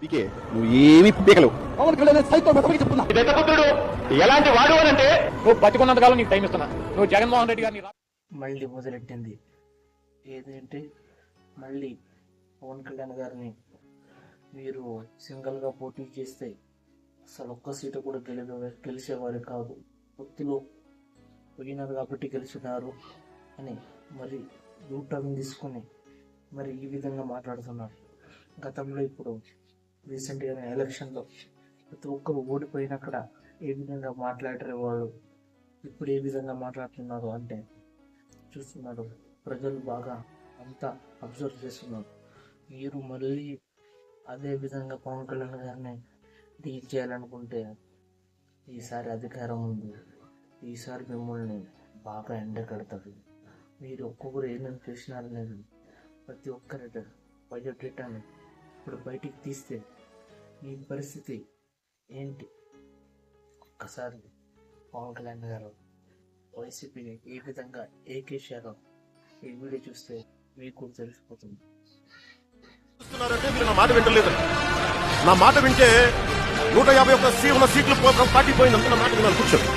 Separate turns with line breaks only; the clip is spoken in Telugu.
పీకే నువ్వు ఏమీ పీకలేవు. పవన్ కళ్యాణ్ సైతం బతకమని చెప్తున్నా.
దత్తపుత్రుడు ఎలాంటి వాడు అని అంటే నువ్వు బతికున్నంత కాలం నీకు టైం ఇస్తున్నా. నువ్వు జగన్మోహన్ రెడ్డి గారిని
మళ్ళీ మొదలెట్టింది. ఏదంటే మళ్ళీ పవన్ కళ్యాణ్ గారిని మీరు సింగిల్గా పోటీ చేస్తే అసలు ఒక్క సీటు కూడా గెలిచేవారు కాదు, పొత్తులో పోయినారు కాబట్టి గెలిచినారు అని మరి యూటర్న్ తీసుకుని మరి ఈ విధంగా మాట్లాడుతున్నారు. గతంలో ఇప్పుడు రీసెంట్గా ఎలక్షన్లో ప్రతి ఒక్కరు ఓడిపోయినక్కడ ఏ విధంగా మాట్లాడారు వాళ్ళు, ఇప్పుడు ఏ విధంగా మాట్లాడుతున్నారు అంటే చూస్తున్నారు. ప్రజలు బాగా అంతా అబ్జర్వ్ చేస్తున్నారు. మీరు మళ్ళీ అదే విధంగా పవన్ కళ్యాణ్ గారిని డీల్ చేయాలనుకుంటే ఈసారి అధికారం ఉంది, ఈసారి మిమ్మల్ని బాగా ఎండగడతారు. మీరు ఒక్కొక్కరు ఏమేమి చేసినారనేది ప్రతి ఒక్కరి బయోడేటాని ఇప్పుడు బయటికి తీస్తే ఈ పరిస్థితి ఏంటి, ఒక్కసారి పవన్ కళ్యాణ్ గారు వైసీపీని ఏ విధంగా ఏకేశారో ఈ వీడియో చూస్తే మీకు తెలిసిపోతుంది.
నా మాట వింటలేదు. నా మాట వింటే 151 సీట్ల పార్టీ పోయిందంత నా మాట వినాలి. కూర్చోండి.